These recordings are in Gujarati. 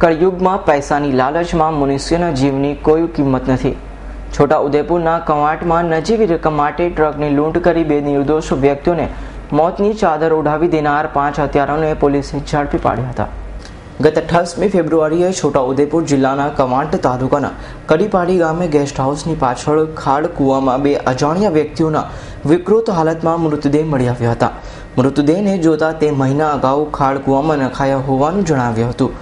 કળયુગમાં પૈસાની લાલચમાં મનુષ્યના જીવની કોઈ કિંમત નથી। છોટા ઉદેપુરના કવાંટમાં નજીવી રકમ માટે ટ્રકની લૂંટ કરી બે નિર્દોષ વ્યક્તિઓને મોતની ચાદર ઓઢાવી દેનાર 5 હત્યારાઓને પોલીસે ઝડપી પાડ્યા હતા। ગત 28મી ફેબ્રુઆરીએ છોટાઉદેપુર જિલ્લાના કવાંટ તાલુકાના કડીપાડી ગામે ગેસ્ટ હાઉસની પાછળ ખાડ કૂવામાં બે અજાણ્યા વ્યક્તિઓના વિકૃત હાલતમાં મૃતદેહ મળી આવ્યા હતા। મૃતદેહને જોતા તે મહિના અગાઉ ખાડ કૂવામાં નખાયા હોવાનું જણાવ્યું હતું।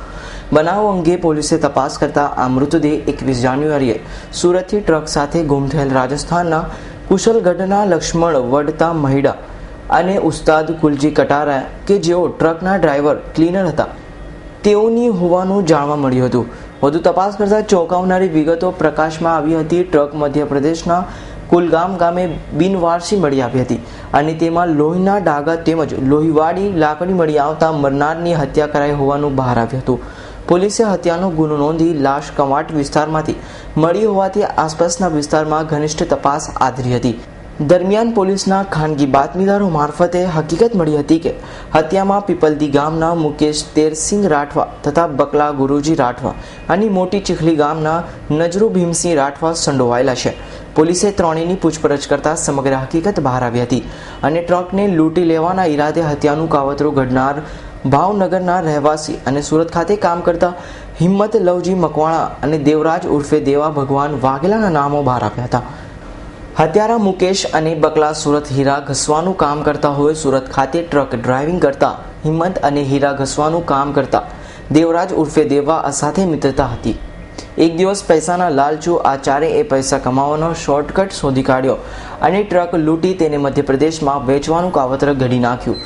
બનાવ અંગે પોલીસે તપાસ કરતા આ મૃતદેહ 21 જાન્યુઆરીએ સુરતથી ટ્રક સાથે ગુમ થયેલ રાજસ્થાનના કુશલગઢના લક્ષ્મણ વડતા મહિડા અને ઉસ્તાદ કુલજી કટારા કે જેઓ ટ્રકના ડ્રાઈવર ક્લીનર હતા તેઓની હોવાનું જાણવા મળ્યું હતું। વધુ તપાસ કરતા ચોંકાવનારી વિગતો પ્રકાશમાં આવી હતી। ટ્રક મધ્યપ્રદેશના કુલગામ ગામે બિનવારસી મળી આવી હતી અને તેમાં લોહીના ડાઘા તેમજ લોહીવાળી લાકડી મળી આવતા મરનારની હત્યા કરાઈ હોવાનું બહાર આવ્યું હતું। પોલીસે હત્યાનો ગુનો નોંધી લાશ કવાંટ વિસ્તારમાંથી મળી હોવાથી આસપાસના વિસ્તારમાં ઘનિષ્ઠ તપાસ આદરી હતી। દરમિયાન પોલીસના ખાનગી બાતમીદારો મારફતે હકીકત મળી હતી કે હત્યામાં પીપલદી ગામના મુકેશ તેરસિંહ રાઠવા તથા બકલા ગુરુજી રાઠવા અને મોટી ચીખલી ગામના નજરુ ભીમસિંહ રાઠવા સંડોવાયેલા છે। પોલીસે ત્રણેયની પૂછપરછ કરતા સમગ્ર હકીકત બહાર આવી હતી અને ટ્રકને લૂંટી લેવાના ઈરાદે હત્યાનું કાવતરું ઘડનાર ભાવનગરના રહેવાસી અને સુરત ખાતે કામ કરતા હિંમત લવજી મકવાણા અને દેવરાજ ઉર્ફે દેવા ભગવાન વાઘેલાના નામો બહાર આવ્યા હતા। હત્યારા મુકેશ અને બકલા સુરત હીરા ઘસવાનું કામ કરતા હોય સુરત ખાતે ટ્રક ડ્રાઇવિંગ કરતા હિંમત અને હીરા ઘસવાનું કામ કરતા દેવરાજ ઉર્ફે દેવા સાથે મિત્રતા હતી। એક દિવસ પૈસાના લાલચુ આ ચારેય પૈસા કમાવાનો શોર્ટકટ શોધી કાઢ્યો અને ટ્રક લૂંટી તેને મધ્યપ્રદેશમાં વેચવાનું કાવતર ઘડી નાખ્યું।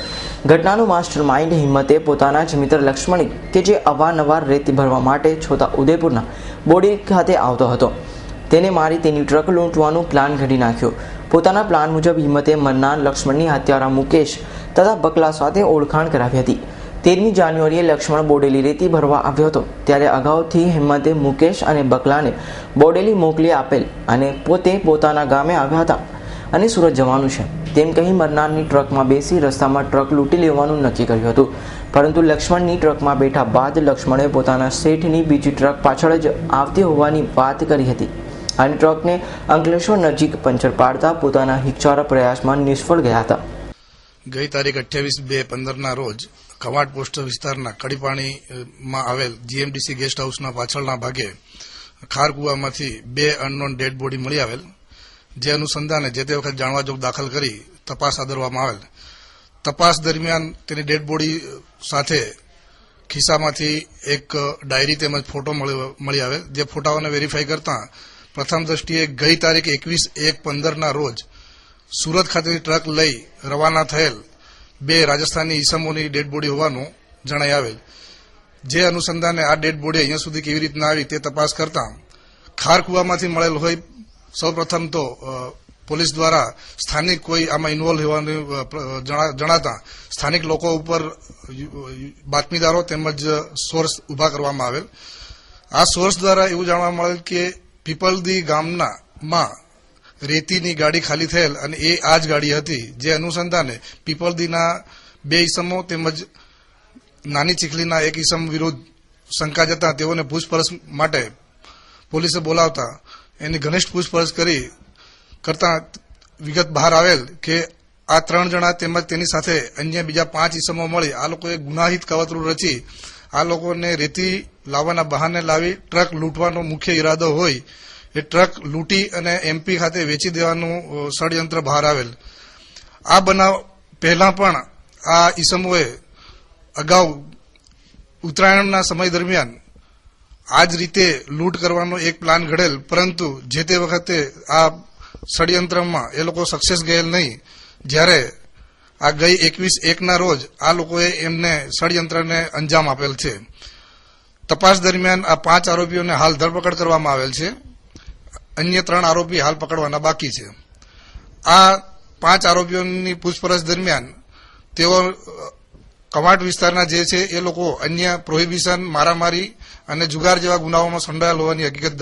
ઘટનાનું માસ્ટર માઇન્ડ હિંમતે પોતાના જ મિત્ર લક્ષ્મણ કે જે અવારનવાર રેતી ભરવા માટે છોટા ઉદેપુરના બોડી ખાતે આવતો હતો તેને મારી તેની ટ્રક લૂંટવાનું પ્લાન ઘડી નાખ્યો। પોતાના પ્લાન મુજબ હિંમતે મરનાર લક્ષ્મણની હત્યારા મુકેશ તથા બકલા સાથે ઓળખાણ કરાવી હતી। 13મી જાન્યુઆરીએ લક્ષ્મણ બોડેલી રેતી ભરવા આવ્યો હતો ત્યારે અગાઉથી હિંમતે મુકેશ અને બકલાને બોડેલી મોકલી આપેલ અને પોતે પોતાના ગામે આવ્યા હતા અને સુરત જવાનું છે તેમ કહી મરનારની ટ્રકમાં બેસી રસ્તામાં ટ્રક લૂંટી લેવાનું નક્કી કર્યું હતું। પરંતુ લક્ષ્મણની ટ્રકમાં બેઠા બાદ લક્ષ્મણે પોતાના શેઠની બીજી ટ્રક પાછળ જ આવતી હોવાની વાત કરી હતી અને ટ્રકને અંકલેશ્વર નજીક પંચર પાડતા પોતાના હિચકારા પ્રયાસમાં નિષ્ફળ ગયા હતા। ગઈ તારીખ 28/2/15ના રોજ કવાંટ પોસ્ટ વિસ્તારના કડીપાણીમાં આવેલ જીએમડીસી ગેસ્ટ હાઉસના પાછળના ભાગે ખાર કુવામાંથી બે અનનોન ડેડ બોડી મળી આવેલ, જે અનુસંધાને જે તે વખત જાણવાજોગ દાખલ કરી તપાસ આદરવામાં આવેલ। તપાસ દરમિયાન તેની ડેડ બોડી સાથે ખિસ્સામાંથી એક ડાયરી તેમજ ફોટો મળી આવેલ, જે ફોટાઓને વેરીફાઈ કરતા પ્રથમ દ્રષ્ટિએ ગઈ તારીખ 21/1/15ના રોજ સુરત ખાતેથી ટ્રક લઈ રવાના થયેલ બે રાજસ્થાની ઈસમોની ડેડ બોડી હોવાનું જણાઈ આવેલ। જે અનુસંધાને આ ડેડ બોડી અહીંયા સુધી કેવી રીતના આવી તે તપાસ કરતા ખાર કુવામાંથી મળેલ હોય સૌપ્રથમ તો પોલીસ દ્વારા સ્થાનિક કોઈ આમાં ઇન્વોલ્વ હોવાનું જણાતા સ્થાનિક લોકો ઉપર બાતમીદારો તેમજ સોર્સ ઉભા કરવામાં આવેલ। આ સોર્સ દ્વારા એવું જાણવા મળેલ કે પીપલદી ગામમાં રેતીની ગાડી ખાલી થયેલ અને એ આ જ ગાડી હતી, જે અનુસંધાને પીપલદીના બે ઈસમો તેમજ નાની ચીખલીના એક ઈસમ વિરુદ્ધ શંકા જતા તેઓને પૂછપરછ માટે પોલીસે બોલાવતા એની ઘનિષ્ઠ પૂછપરછ કરતા વિગત બહાર આવેલ કે આ 3 જણા તેમજ તેની સાથે અન્ય બીજા 5 ઈસમો મળી આ લોકોએ ગુનાહિત કાવતરું રચી આ લોકોને રેતી લાવવાના બહાને લાવી ટ્રક લૂંટવાનો મુખ્ય ઈરાદો હોય એ ટ્રક લૂંટી અને એમપી ખાતે વેચી દેવાનું ષડયંત્ર બહાર આવેલ। આ બનાવ પહેલા પણ આ ઈસમોએ અગાઉ ઉત્તરાયણના સમય દરમિયાન આ જ રીતે લૂંટ કરવાનો એક પ્લાન ઘડેલ, પરંતુ જે તે વખતે આ ષડયંત્રમાં એ લોકો સક્સેસ ગયેલ નહીં। જ્યારે આ ગઈ 21/1ના રોજ આ લોકોએ એમને ષડયંત્રને અંજામ આપેલ છે। તપાસ દરમિયાન આ 5 આરોપીઓને હાલ ધરપકડ કરવામાં આવેલ છે, અન્ય 3 આરોપી હાલ પકડવાના બાકી છે। આ 5 આરોપીઓની પૂછપરછ દરમિયાન તેઓ કવાંટ વિસ્તારના જે છે એ લોકો અન્ય પ્રોહિબિશન, મારામારી અને જુગાર જેવા ગુનાઓમાં સંડોવાયેલ હોવાની હકીકત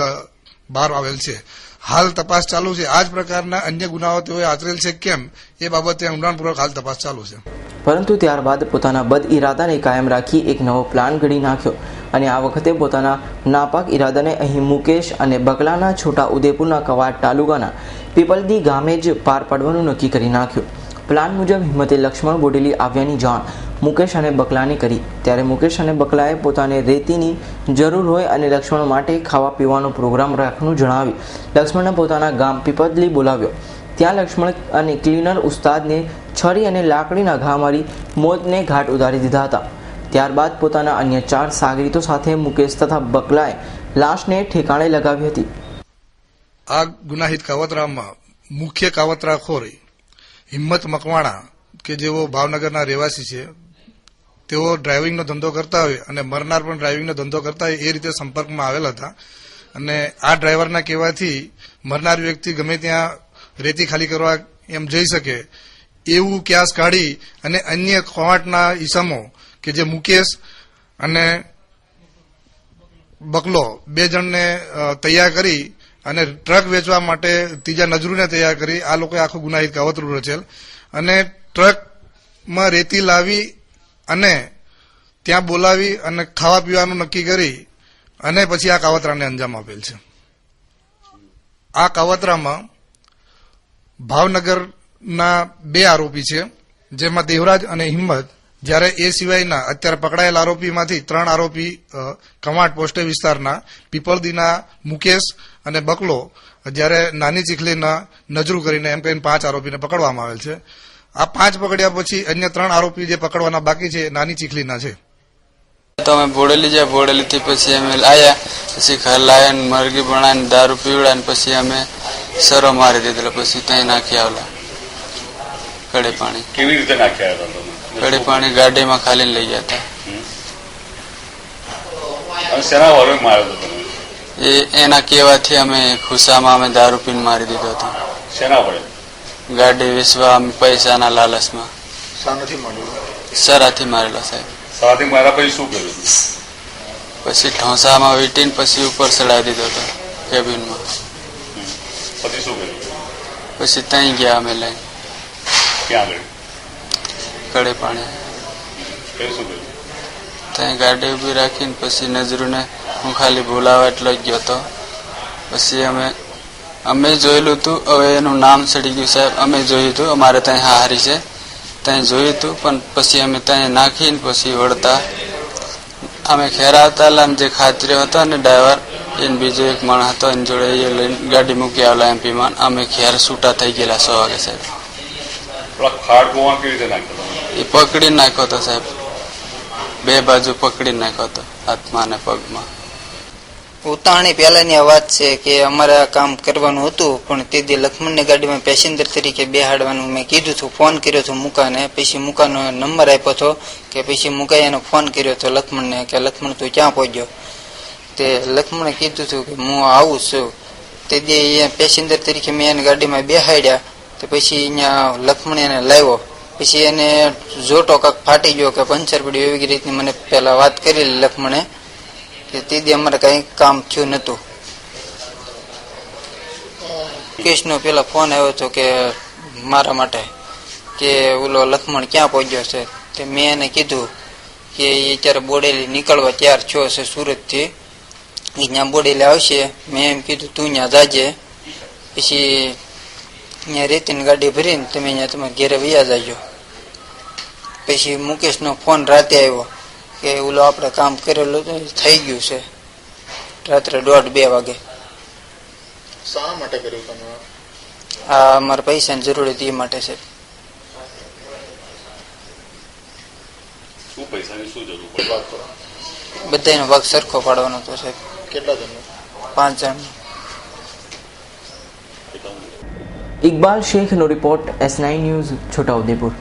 બહાર આવેલ છે। હાલ તપાસ ચાલુ છે. આ જ પ્રકારના અન્ય ગુનાઓ તેઓએ આચરેલ છે કેમ એ બાબતે ઊંડાણપૂર્વક હાલ તપાસ ચાલુ છે. પરંતુ ત્યારબાદ પોતાના બદ ઇરાદાને કાયમ રાખી એક નવો પ્લાન ઘડી નાખ્યો અને આ વખતે પોતાના નાપાક ઇરાદાને અહીં મુકેશ અને બકલાના છોટા ઉદેપુરના કવાંટ તાલુકાના પીપલદી ગામે જ પાર પાડવાનું નક્કી કરી નાખ્યું. પ્લાન મુજબ હિંમતે લક્ષ્મણ બોડેલી આવ્યાની જાણ મુકેશ અને બકલાને કરી. ત્યારે મુકેશ અને બકલાએ પોતાને રેતીની જરૂર હોય અને લક્ષ્મણ માટે ખાવા પીવાનો પ્રોગ્રામ રાખવાનું જણાવી લક્ષ્મણને પોતાના ગામ પીપલદી બોલાવ્યો. ત્યાં લક્ષ્મણ અને ક્લીનર ઉસ્તાદને છરી અને લાકડીના ઘા મારી મોતને ઘાટ ઉતારી દીધા હતા. ત્યારબાદ પોતાના અન્ય 4 સાગરીતો સાથે મુકેશ તથા બકલાએ લાશને ઠેકાણે લગાવી હતી. આ ગુનાહિત કાવતરામાં મુખ્ય કાવતરાખોર હિંમત મકવાણા કે જેઓ ભાવનગરના રહેવાસી છે, તેઓ ડ્રાઇવિંગનો ધંધો કરતા હોય અને મરનાર પણ ડ્રાઇવિંગનો ધંધો કરતા હોય એ રીતે સંપર્કમાં આવેલ હતા. અને આ ડ્રાઈવરના કહેવાથી મરનાર વ્યક્તિ ગમે ત્યાં રેતી ખાલી કરવા એમ જઈ શકે એવું ક્યાસ કાઢી અને અન્ય કવાંટના ઈસમો કે જે મુકેશ અને બકલો 2 જણને તૈયાર કરી અને ટ્રક વેચવા માટે ત્રીજા નજરૂને તૈયાર કરી આ લોકોએ આખું ગુનાહિત કાવતરું રચેલ અને ટ્રકમાં રેતી લાવી અને ત્યાં બોલાવી અને ખાવા પીવાનું નક્કી કરી અને પછી આ કાવતરાને અંજામ આપેલ છે. આ કાવતરામાં ભાવનગરના 2 આરોપી છે, જેમાં દેવરાજ અને હિંમત. જ્યારે એ સિવાયના અત્યારે પકડાયેલ આરોપીમાંથી 3 આરોપી કવાંટ પોસ્ટે વિસ્તારના પીપળદીના મુકેશ અને બકલો, જ્યારે નાની ચીખલીના નજરૂ કરીને એમ કહીને 5 આરોપીને પકડવામાં આવેલ છે. આ 5 પકડ્યા પછી અન્ય 3 આરોપી જે પકડવાના બાકી છે નાની ચીખલીના છે. તો અમે બોડેલી જાય, બોડેલીથી પછી અમે આવ્યા, પછી ઘર લાવીને મરઘી બનાવીને દારૂ પીવડાવીને પછી અમે સરો મારી દીધેલો. પછી ત્યાં નાખી આવેલા કડી પાણી. કેવી રીતે નાખ્યા હતા? કડી પાણી ગાડીમાં ખાલી લઈ ગયા હતા. શેના વડે માર્યો હતો તમે? એના કહેવાથી અમે ખુશામાં અમે દારૂ પીને મારી દીધો હતો. શેના વડે? ગાડી વેચવા અમે પૈસાના લાલચમાં. સરાથી મારેલો સાહેબ. સરાથી માર્યા પછી શું કર્યું? પછી ઠોસામાં વીટીને પછી ઉપર ચડાવી દીધો હતો કેબિનમાં. પછી શું કર્યું? પછી ત્યાં ગયા અમે લઈને. ક્યાં આગળ? કડે પાણી. શું કર્યું? ત્યાં ગાડી ઉભી રાખીને પછી નજરૂને હું ખાલી બોલાવા એટલો જ ગયો હતો. પછી અમે જોયેલું હતું. હવે એનું નામ ચડી ગયું સાહેબ. અમે જોયું હતું, અમારે ત્યાં હારી છે, ત્યાં જોયું હતું. પણ પછી અમે ત્યાં નાખીને પછી વળતા અમે ખેરાવતા જે ખાતરીઓ હતો ને ડ્રાઈવર, એને બીજો એક માણસ હતો, એની જોડે એ લઈને ગાડી મૂકી આવેલા એમપીમાં. અમે ખેર છૂટા થઈ ગયેલા 6 વાગે સાહેબ. ખાડ ગોવા કેવી રીતે નાખ્યો? એ પકડી નાખ્યો હતો સાહેબ. 2 બાજુ પકડી નાખ્યો હતો, હાથમાં અને પગમાં. ઉતાણી પહેલાની વાત છે કે અમારે આ કામ કરવાનું હતું, પણ તે દી લક્ષ્મણની ગાડીમાં પેસેન્જર તરીકે બેહાડવાનું મેં કીધું હતું. ફોન કર્યો હતો મુકાને. પછી મુકાનો નંબર આપ્યો હતો કે પછી મુકાએ એને ફોન કર્યો હતો લક્ષ્મણને કે લક્ષ્મણ તું ક્યાં પહોંચ્યો? તે લક્ષ્મણે કીધું હતું કે હું આવું છું. તે દી અહીંયા પેસેન્જર તરીકે મેં એને ગાડીમાં બેહાડ્યા. તો પછી અહીંયા લક્ષ્મણ એને લાવ્યો. પછી એને જોટો કાંક ફાટી ગયો કે પંચર પડ્યું એવી રીતની મને પહેલા વાત કરેલી લક્ષ્મણે. કે તે દી અમારે કઈ કામ થયું નતું. મુકેશનો પેલા ફોન આવ્યો હતો કે મારા માટે કે ઓલો લક્ષ્મણ ક્યાં પહોંચ્યો છે. તે મેં એને કીધું કે એ અત્યારે બોડેલી નીકળવા તૈયાર થયો છે સુરતથી, એ ત્યાં બોડેલી આવશે. મેં એમ કીધું તું ત્યાં જાજે, પછી ત્યાં રેતીની ગાડી ભરીને તમે અહીંયા તમારે ઘેરે વૈયા જાજો. પછી મુકેશનો ફોન રાતે આવ્યો કે ઓલો આપણે કામ કરેલું થઈ ગયું છે, રાત્રે 1:30-2 વાગે. શા માટે કર્યું તમે? આ અમારે પૈસાની જરૂર હતી એ માટે છે. શું પૈસાની શું જરૂર પડી? બધાનો ભાગ સરખો પાડવાનો હતો સાહેબ. કેટલા જણનો? 5 જણ. ઇકબાલ શેખનો રિપોર્ટ, S9 ન્યૂઝ, છોટાઉદેપુર.